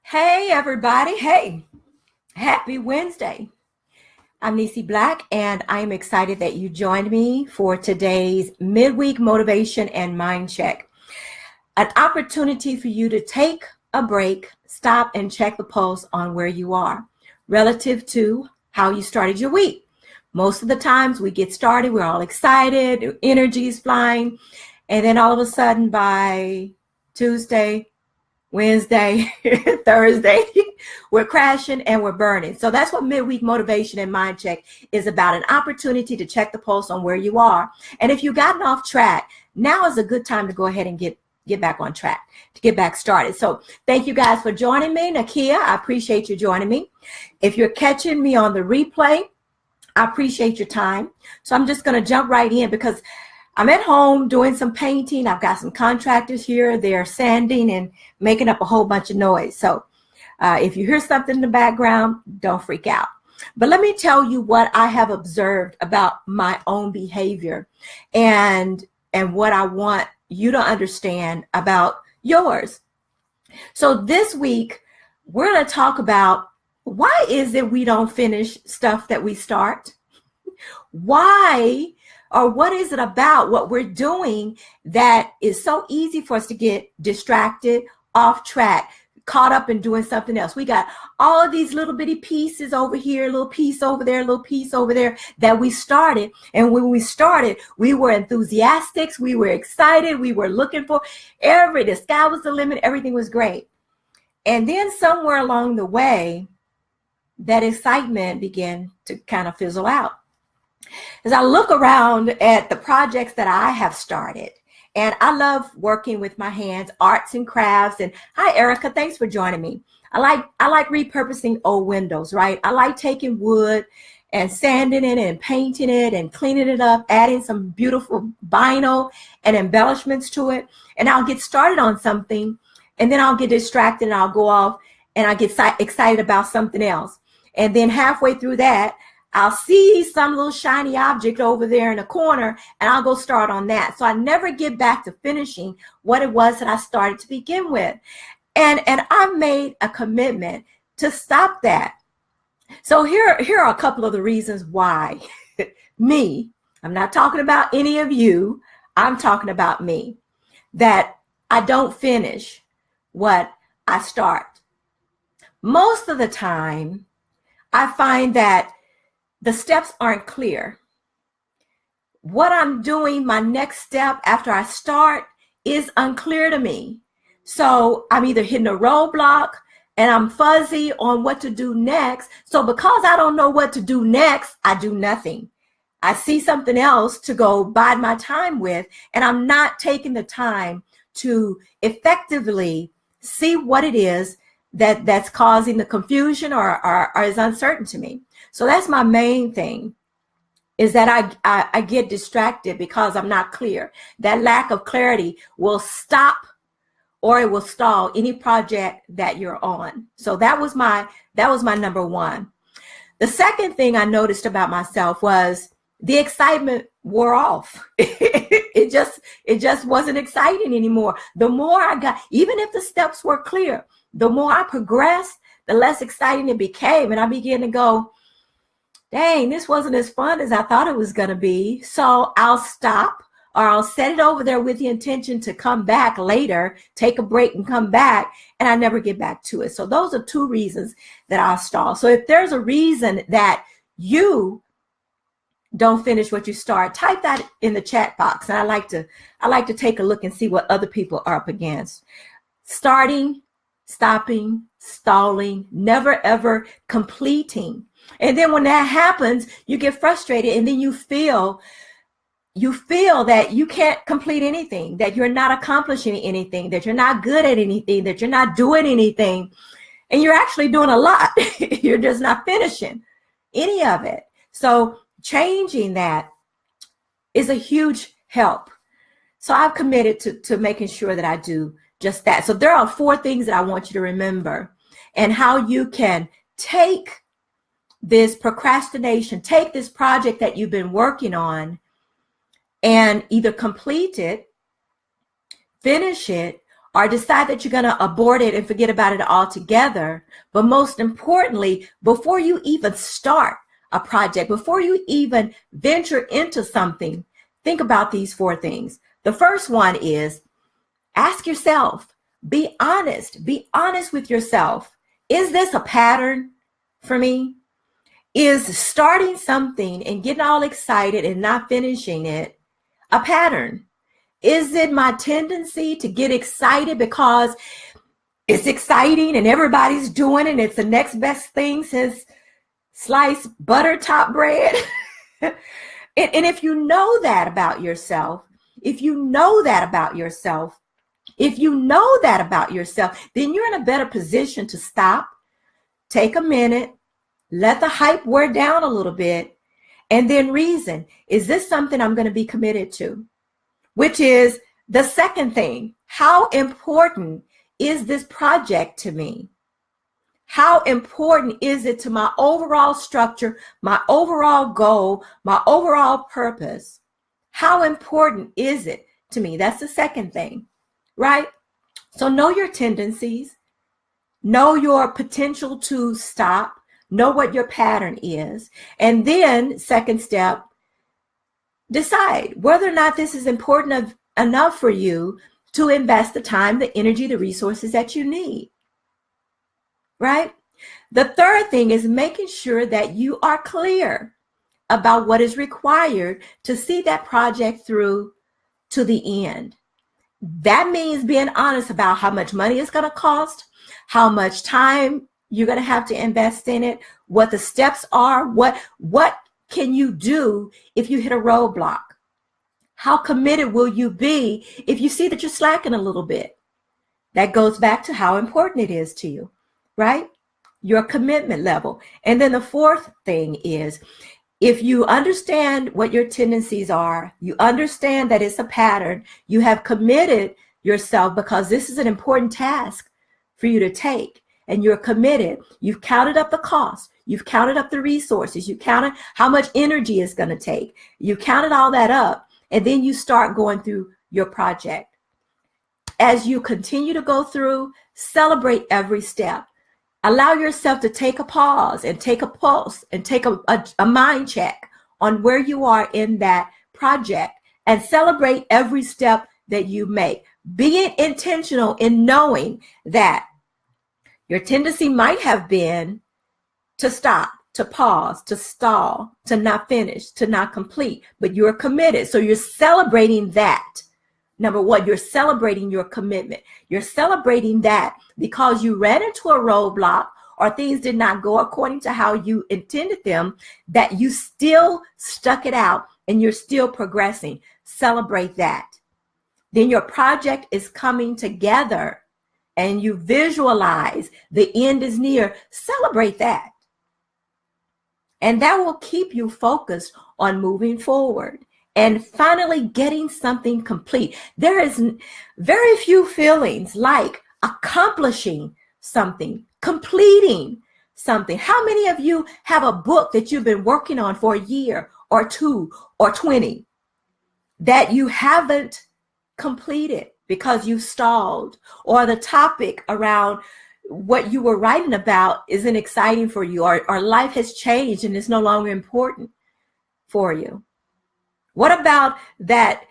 Hey, everybody. Hey, happy Wednesday. I'm Nisi Black, and I'm excited that you joined me for today's midweek motivation and mind check. An opportunity for you to take a break, stop, and check the pulse on where you are relative to how you started your week. Most of the times we get started, we're all excited, energy is flying, and then all of a sudden by Tuesday, Wednesday, Thursday, we're crashing and we're burning. So that's what midweek motivation and mind check is about, an opportunity to check the pulse on where you are. And if you've gotten off track, now is a good time to go ahead and get back on track, to get back started. So thank you guys for joining me. Nakia, I appreciate you joining me. If you're catching me on the replay, I appreciate your time. So I'm just going to jump right in because I'm at home doing some painting. I've got some contractors here. They're sanding and making up a whole bunch of noise. So if you hear something in the background, don't freak out. But let me tell you what I have observed about my own behavior and what I want you to understand about yours. So this week, we're going to talk about why is it we don't finish stuff that we start? Why? Or what is it about what we're doing that is so easy for us to get distracted, off track, caught up in doing something else? We got all of these little bitty pieces over here, a little piece over there, a little piece over there that we started. And when we started, we were enthusiastic, we were excited, we were looking for the sky was the limit, everything was great. And then somewhere along the way, that excitement began to kind of fizzle out. As I look around at the projects that I have started, and I love working with my hands, arts and crafts. And hi, Erica, thanks for joining me. I like repurposing old windows, right? I like taking wood and sanding it and painting it and cleaning it up, adding some beautiful vinyl and embellishments to it. And I'll get started on something, and then I'll get distracted and I'll go off and I get excited about something else. And then halfway through that, I'll see some little shiny object over there in a corner and I'll go start on that. So I never get back to finishing what it was that I started to begin with. And I've made a commitment to stop that. So here are a couple of the reasons why me, I'm not talking about any of you, I'm talking about me, that I don't finish what I start. Most of the time, I find that the steps aren't clear. What I'm doing, my next step after I start, is unclear to me. So I'm either hitting a roadblock and I'm fuzzy on what to do next. So because I don't know what to do next, I do nothing. I see something else to go bide my time with, and I'm not taking the time to effectively see what it is that's causing the confusion or is uncertain to me. So that's my main thing, is that I get distracted because I'm not clear. That lack of clarity will stop or it will stall any project that you're on. So that was my number one. The second thing I noticed about myself was the excitement wore off. It just wasn't exciting anymore. The more I got, even if the steps were clear, the more I progressed, the less exciting it became. And I began to go, dang, this wasn't as fun as I thought it was going to be. So I'll stop, or I'll set it over there with the intention to come back later, take a break and come back, and I never get back to it. So those are two reasons that I'll stall. So if there's a reason that you don't finish what you start, type that in the chat box. And I like to take a look and see what other people are up against. Starting, stopping, stalling, never ever completing. And then when that happens, you get frustrated, and then you feel that you can't complete anything, that you're not accomplishing anything, that you're not good at anything, that you're not doing anything. And you're actually doing a lot. You're just not finishing any of it. So changing that is a huge help. So I've committed to making sure that I do just that. So there are 4 things that I want you to remember, and how you can take this procrastination, take this project that you've been working on, and either complete it, finish it, or decide that you're going to abort it and forget about it altogether. But most importantly, before you even start a project, before you even venture into something, think about these 4 things. The first one is ask yourself, be honest with yourself. Is this a pattern for me? Is starting something and getting all excited and not finishing it a pattern? Is it my tendency to get excited because it's exciting and everybody's doing it and it's the next best thing since sliced butter top bread? And if you know that about yourself, then you're in a better position to stop, take a minute, let the hype wear down a little bit, and then reason, is this something I'm going to be committed to? Which is the second thing. How important is this project to me? How important is it to my overall structure, my overall goal, my overall purpose? How important is it to me? That's the second thing, right? So know your tendencies, know your potential to stop, know what your pattern is. And then second step, decide whether or not this is important enough for you to invest the time, the energy, the resources that you need, right? The third thing is making sure that you are clear about what is required to see that project through to the end. That means being honest about how much money it's going to cost, how much time you're going to have to invest in it, what the steps are, what can you do if you hit a roadblock? How committed will you be if you see that you're slacking a little bit? That goes back to how important it is to you, right? Your commitment level. And then the fourth thing is, if you understand what your tendencies are, you understand that it's a pattern, you have committed yourself because this is an important task for you to take, and you're committed. You've counted up the cost. You've counted up the resources. You counted how much energy it's going to take. You counted all that up, and then you start going through your project. As you continue to go through, celebrate every step. Allow yourself to take a pause and take a pulse and take a mind check on where you are in that project, and celebrate every step that you make. Being intentional in knowing that your tendency might have been to stop, to pause, to stall, to not finish, to not complete, but you're committed. So you're celebrating that. Number one, you're celebrating your commitment. You're celebrating that because you ran into a roadblock or things did not go according to how you intended them, that you still stuck it out and you're still progressing. Celebrate that. Then your project is coming together and you visualize the end is near. Celebrate that. And that will keep you focused on moving forward and finally getting something complete. There is very few feelings like accomplishing something, completing something. How many of you have a book that you've been working on for a year or 2 or 20 that you haven't completed because you stalled, or the topic around what you were writing about isn't exciting for you, or life has changed and it's no longer important for you? What about that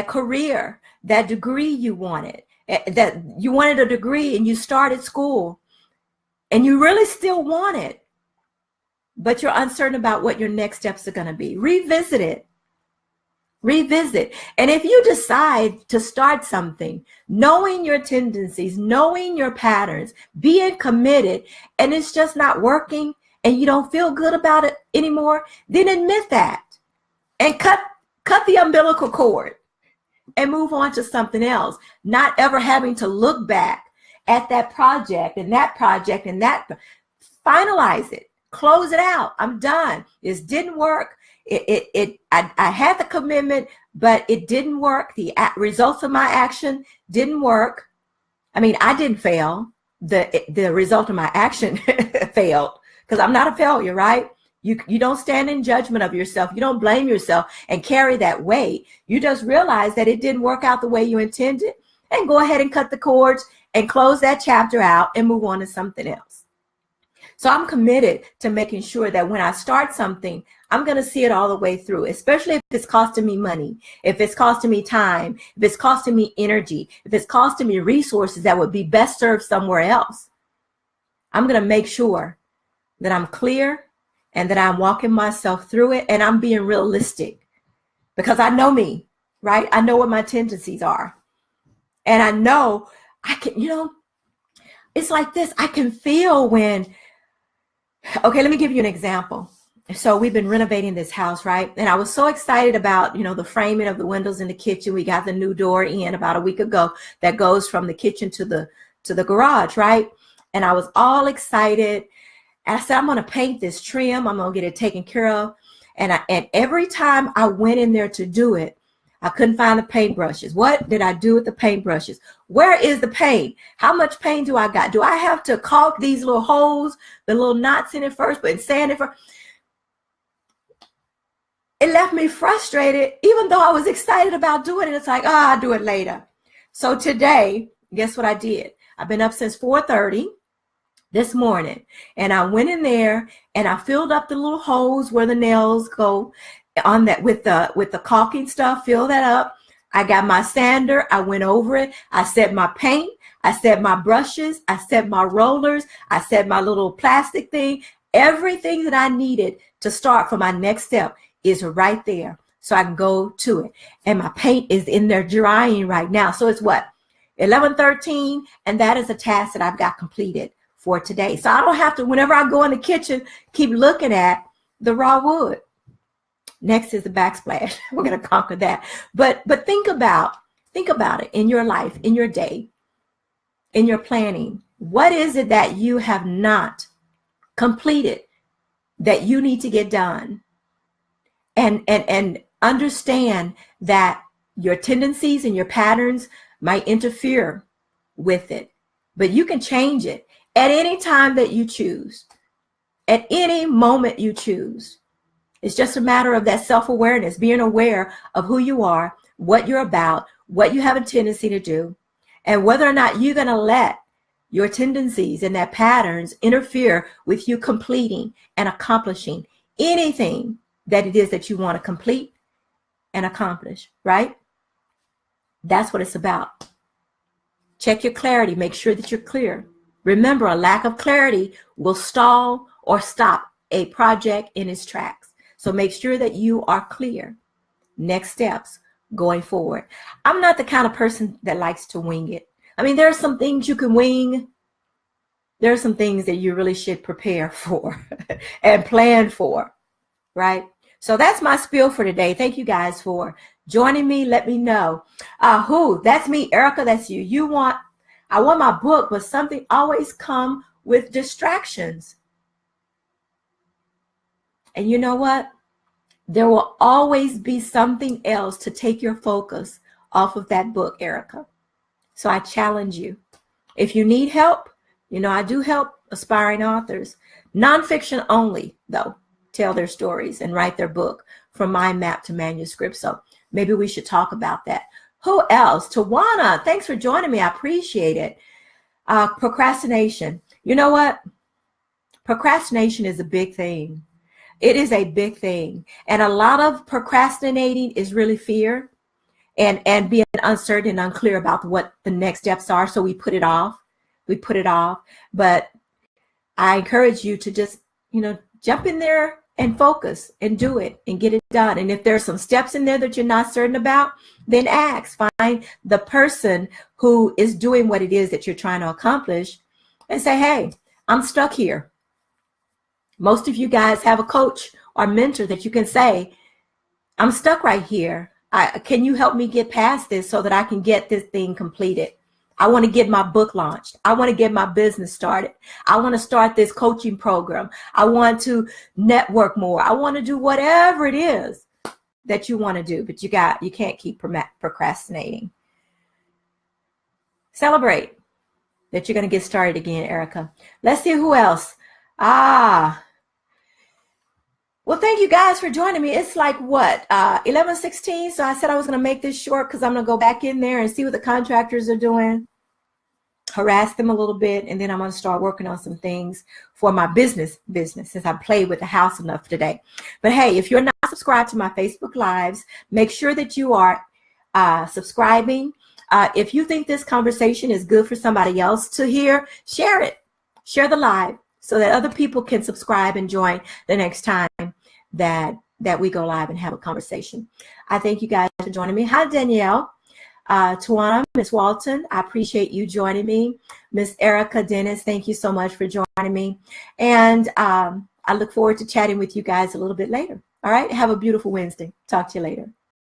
career, that degree you wanted, that you wanted a degree and you started school and you really still want it, but you're uncertain about what your next steps are going to be? Revisit it. Revisit. And if you decide to start something, knowing your tendencies, knowing your patterns, being committed, and it's just not working and you don't feel good about it anymore, then admit that and cut the umbilical cord and move on to something else, not ever having to look back at that project and that project and that. Finalize it. Close it out. I'm done. This didn't work. I had the commitment, but it didn't work. The results of my action didn't work. I mean, I didn't fail. The result of my action failed, because I'm not a failure, right? You don't stand in judgment of yourself. You don't blame yourself and carry that weight. You just realize that it didn't work out the way you intended, and go ahead and cut the cords and close that chapter out and move on to something else. So I'm committed to making sure that when I start something, I'm going to see it all the way through, especially if it's costing me money, if it's costing me time, if it's costing me energy, if it's costing me resources that would be best served somewhere else. I'm going to make sure that I'm clear and that I'm walking myself through it, and I'm being realistic because I know me, right? I know what my tendencies are. And I know I can, it's like this. I can feel when, okay, let me give you an example. So we've been renovating this house, right? And I was so excited about, the framing of the windows in the kitchen. We got the new door in about a week ago that goes from the kitchen to the garage, right? And I was all excited. And I said, I'm going to paint this trim. I'm going to get it taken care of. And every time I went in there to do it, I couldn't find the paintbrushes. What did I do with the paintbrushes? Where is the paint? How much paint do I got? Do I have to caulk these little holes, the little knots in it first, but sand it first? It left me frustrated, even though I was excited about doing it. It's like, I'll do it later. So today, guess what I did? I've been up since 4:30 this morning, and I went in there and I filled up the little holes where the nails go on that with the caulking stuff. Fill that up. I got my sander. I went over it. I set my paint. I set my brushes. I set my rollers. I set my little plastic thing. Everything that I needed to start for my next step is right there, so I can go to it. And my paint is in there drying right now. So it's what? 11:13, and that is a task that I've got completed for today. So I don't have to, whenever I go in the kitchen, keep looking at the raw wood. Next is the backsplash. We're going to conquer that. But think about it in your life, in your day, in your planning. What is it that you have not completed that you need to get done? And understand that your tendencies and your patterns might interfere with it, but you can change it at any time that you choose, at any moment you choose. It's just a matter of that self-awareness, being aware of who you are, what you're about, what you have a tendency to do, and whether or not you're going to let your tendencies and that patterns interfere with you completing and accomplishing anything that it is that you want to complete and accomplish, right? That's what it's about. Check your clarity. Make sure that you're clear. Remember, a lack of clarity will stall or stop a project in its tracks. So make sure that you are clear. Next steps going forward. I'm not the kind of person that likes to wing it. I mean, there are some things you can wing. There are some things that you really should prepare for and plan for, right? So that's my spiel for today. Thank you guys for joining me. Let me know. That's me, Erica. That's you. I want my book, but something always come with distractions. And you know what? There will always be something else to take your focus off of that book, Erica. So I challenge you. If you need help, I do help aspiring authors. Nonfiction only, though. Tell their stories and write their book from mind map to manuscript. So maybe we should talk about that. Who else? Tawana, thanks for joining me. I appreciate it. Procrastination. You know what? Procrastination is a big thing. It is a big thing. And a lot of procrastinating is really fear and being uncertain and unclear about what the next steps are. So we put it off. But I encourage you to just, jump in there and focus and do it and get it done. And if there's some steps in there that you're not certain about, then find the person who is doing what it is that you're trying to accomplish and say, hey, I'm stuck here. Most of you guys have a coach or mentor that you can say, I'm stuck right here. Can you help me get past this so that I can get this thing completed? I want to get my book launched. I want to get my business started. I want to start this coaching program. I want to network more. I want to do whatever it is that you want to do, but you can't keep procrastinating. Celebrate that you're going to get started again, Erica. Let's see who else. Well, thank you guys for joining me. It's like what, 11:16. So I said I was going to make this short because I'm going to go back in there and see what the contractors are doing, harass them a little bit, and then I'm going to start working on some things for my business since I played with the house enough today. But hey, if you're not subscribed to my Facebook Lives, make sure that you are subscribing. If you think this conversation is good for somebody else to hear, share it. Share the live so that other people can subscribe and join the next time that we go live and have a conversation. I thank you guys for joining me. Hi, Danielle, Tawana, Miss Walton. I appreciate you joining me. Miss Erica Dennis, thank you so much for joining me. And I look forward to chatting with you guys a little bit later. All right. Have a beautiful Wednesday. Talk to you later.